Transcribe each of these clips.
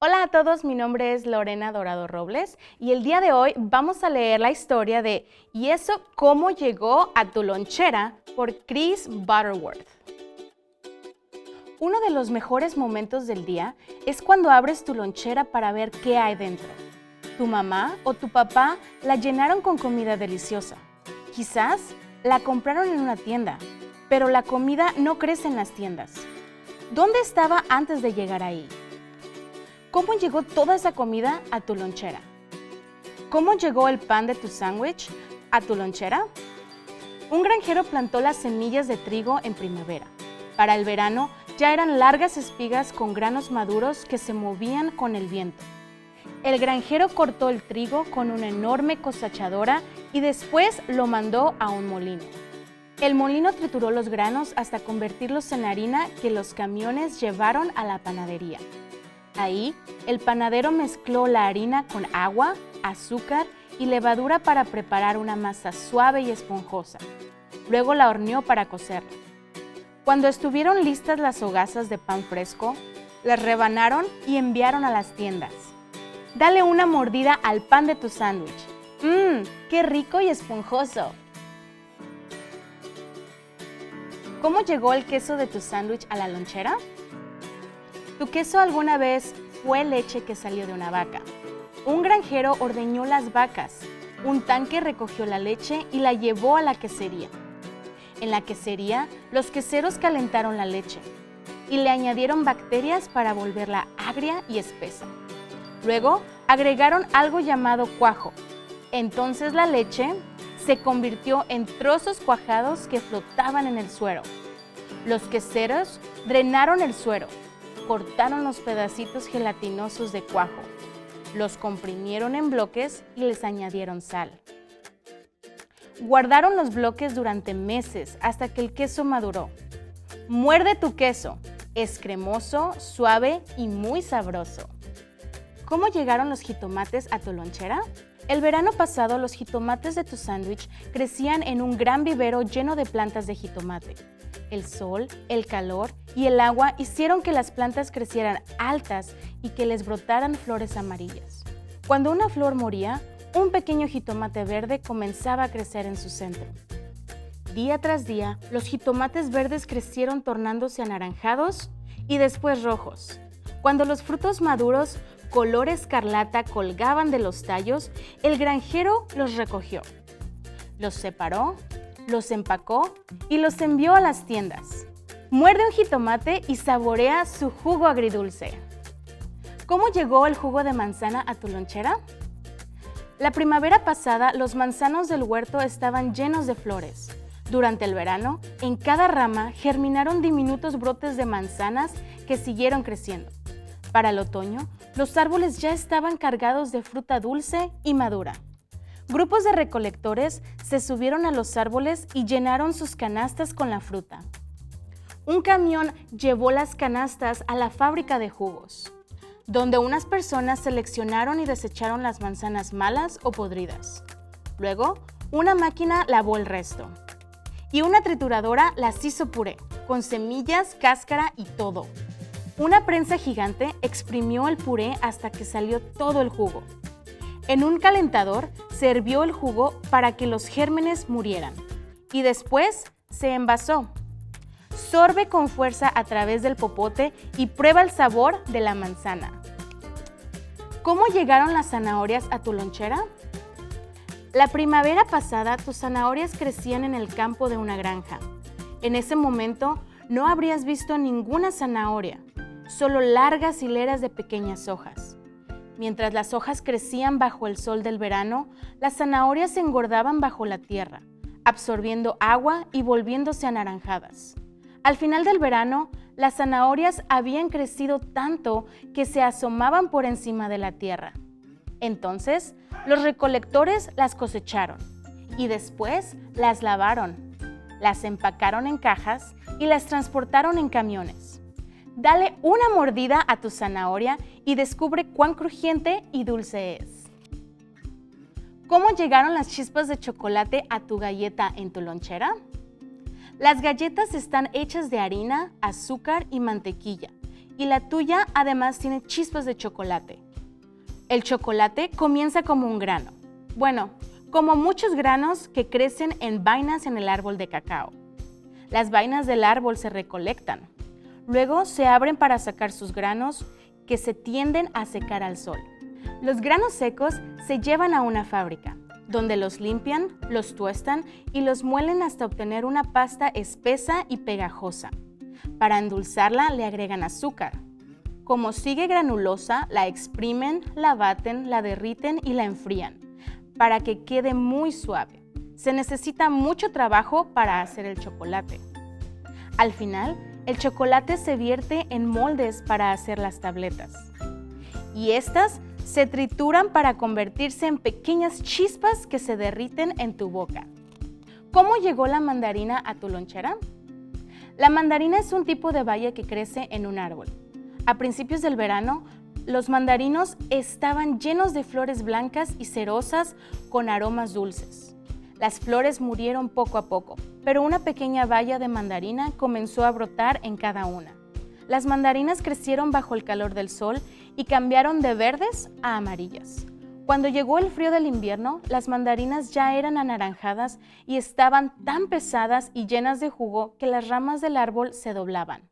Hola a todos, mi nombre es Lorena Dorado Robles y el día de hoy vamos a leer la historia de ¿Y eso cómo llegó a tu lonchera? Por Chris Butterworth. Uno de los mejores momentos del día es cuando abres tu lonchera para ver qué hay dentro. Tu mamá o tu papá la llenaron con comida deliciosa. Quizás la compraron en una tienda, pero la comida no crece en las tiendas. ¿Dónde estaba antes de llegar ahí? ¿Cómo llegó toda esa comida a tu lonchera? ¿Cómo llegó el pan de tu sándwich a tu lonchera? Un granjero plantó las semillas de trigo en primavera. Para el verano ya eran largas espigas con granos maduros que se movían con el viento. El granjero cortó el trigo con una enorme cosechadora y después lo mandó a un molino. El molino trituró los granos hasta convertirlos en harina que los camiones llevaron a la panadería. Ahí, el panadero mezcló la harina con agua, azúcar y levadura para preparar una masa suave y esponjosa. Luego la horneó para cocerla. Cuando estuvieron listas las hogazas de pan fresco, las rebanaron y enviaron a las tiendas. Dale una mordida al pan de tu sándwich. ¡Qué rico y esponjoso! ¿Cómo llegó el queso de tu sándwich a la lonchera? ¿Tu queso alguna vez fue leche que salió de una vaca? Un granjero ordeñó las vacas. Un tanque recogió la leche y la llevó a la quesería. En la quesería, los queseros calentaron la leche y le añadieron bacterias para volverla agria y espesa. Luego, agregaron algo llamado cuajo. Entonces la leche se convirtió en trozos cuajados que flotaban en el suero. Los queseros drenaron el suero. Cortaron los pedacitos gelatinosos de cuajo, los comprimieron en bloques y les añadieron sal. Guardaron los bloques durante meses hasta que el queso maduró. Muerde tu queso, es cremoso, suave y muy sabroso. ¿Cómo llegaron los jitomates a tu lonchera? El verano pasado los jitomates de tu sándwich crecían en un gran vivero lleno de plantas de jitomate. El sol, el calor y el agua hicieron que las plantas crecieran altas y que les brotaran flores amarillas. Cuando una flor moría, un pequeño jitomate verde comenzaba a crecer en su centro. Día tras día, los jitomates verdes crecieron tornándose anaranjados y después rojos. Cuando los frutos maduros, color escarlata, colgaban de los tallos, el granjero los recogió. Los separó, los empacó y los envió a las tiendas. Muerde un jitomate y saborea su jugo agridulce. ¿Cómo llegó el jugo de manzana a tu lonchera? La primavera pasada, los manzanos del huerto estaban llenos de flores. Durante el verano, en cada rama germinaron diminutos brotes de manzanas que siguieron creciendo. Para el otoño, los árboles ya estaban cargados de fruta dulce y madura. Grupos de recolectores se subieron a los árboles y llenaron sus canastas con la fruta. Un camión llevó las canastas a la fábrica de jugos, donde unas personas seleccionaron y desecharon las manzanas malas o podridas. Luego, una máquina lavó el resto. Y una trituradora las hizo puré, con semillas, cáscara y todo. Una prensa gigante exprimió el puré hasta que salió todo el jugo. En un calentador se hirvió el jugo para que los gérmenes murieran y después se envasó. Sorbe con fuerza a través del popote y prueba el sabor de la manzana. ¿Cómo llegaron las zanahorias a tu lonchera? La primavera pasada tus zanahorias crecían en el campo de una granja. En ese momento no habrías visto ninguna zanahoria, solo largas hileras de pequeñas hojas. Mientras las hojas crecían bajo el sol del verano, las zanahorias se engordaban bajo la tierra, absorbiendo agua y volviéndose anaranjadas. Al final del verano, las zanahorias habían crecido tanto que se asomaban por encima de la tierra. Entonces, los recolectores las cosecharon y después las lavaron, las empacaron en cajas y las transportaron en camiones. Dale una mordida a tu zanahoria y descubre cuán crujiente y dulce es. ¿Cómo llegaron las chispas de chocolate a tu galleta en tu lonchera? Las galletas están hechas de harina, azúcar y mantequilla y la tuya además tiene chispas de chocolate. El chocolate comienza como un grano. Bueno, como muchos granos que crecen en vainas en el árbol de cacao. Las vainas del árbol se recolectan. Luego se abren para sacar sus granos que se tienden a secar al sol. Los granos secos se llevan a una fábrica, donde los limpian, los tuestan y los muelen hasta obtener una pasta espesa y pegajosa. Para endulzarla le agregan azúcar. Como sigue granulosa, la exprimen, la baten, la derriten y la enfrían, para que quede muy suave. Se necesita mucho trabajo para hacer el chocolate. Al final, el chocolate se vierte en moldes para hacer las tabletas. Y estas se trituran para convertirse en pequeñas chispas que se derriten en tu boca. ¿Cómo llegó la mandarina a tu lonchera? La mandarina es un tipo de baya que crece en un árbol. A principios del verano, los mandarinos estaban llenos de flores blancas y cerosas con aromas dulces. Las flores murieron poco a poco, pero una pequeña baya de mandarina comenzó a brotar en cada una. Las mandarinas crecieron bajo el calor del sol y cambiaron de verdes a amarillas. Cuando llegó el frío del invierno, las mandarinas ya eran anaranjadas y estaban tan pesadas y llenas de jugo que las ramas del árbol se doblaban.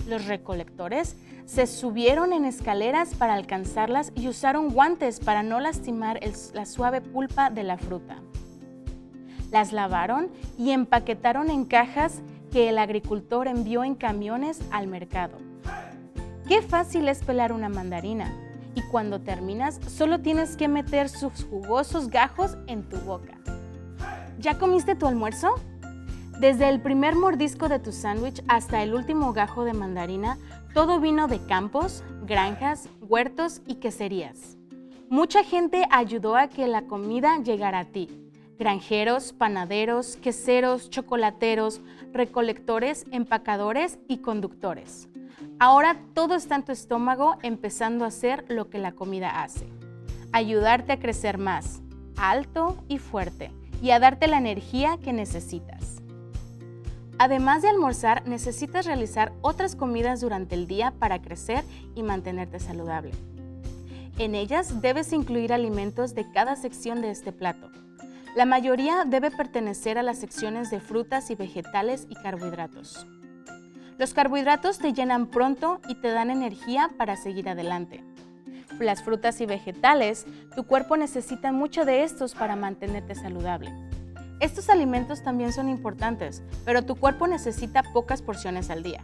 Los recolectores se subieron en escaleras para alcanzarlas y usaron guantes para no lastimar la suave pulpa de la fruta. Las lavaron y empaquetaron en cajas que el agricultor envió en camiones al mercado. Qué fácil es pelar una mandarina, y cuando terminas solo tienes que meter sus jugosos gajos en tu boca. ¿Ya comiste tu almuerzo? Desde el primer mordisco de tu sándwich hasta el último gajo de mandarina, todo vino de campos, granjas, huertos y queserías. Mucha gente ayudó a que la comida llegara a ti. Granjeros, panaderos, queseros, chocolateros, recolectores, empacadores y conductores. Ahora todo está en tu estómago empezando a hacer lo que la comida hace. Ayudarte a crecer más, alto y fuerte, y a darte la energía que necesitas. Además de almorzar, necesitas realizar otras comidas durante el día para crecer y mantenerte saludable. En ellas debes incluir alimentos de cada sección de este plato. La mayoría debe pertenecer a las secciones de frutas y vegetales y carbohidratos. Los carbohidratos te llenan pronto y te dan energía para seguir adelante. Las frutas y vegetales, tu cuerpo necesita mucho de estos para mantenerte saludable. Estos alimentos también son importantes, pero tu cuerpo necesita pocas porciones al día.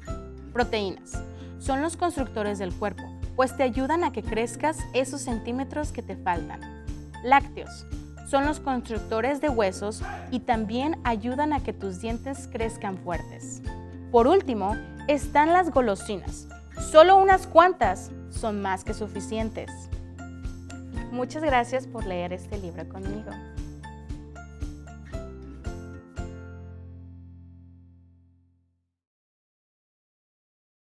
Proteínas. Son los constructores del cuerpo, pues te ayudan a que crezcas esos centímetros que te faltan. Lácteos. Son los constructores de huesos y también ayudan a que tus dientes crezcan fuertes. Por último, están las golosinas. Solo unas cuantas son más que suficientes. Muchas gracias por leer este libro conmigo.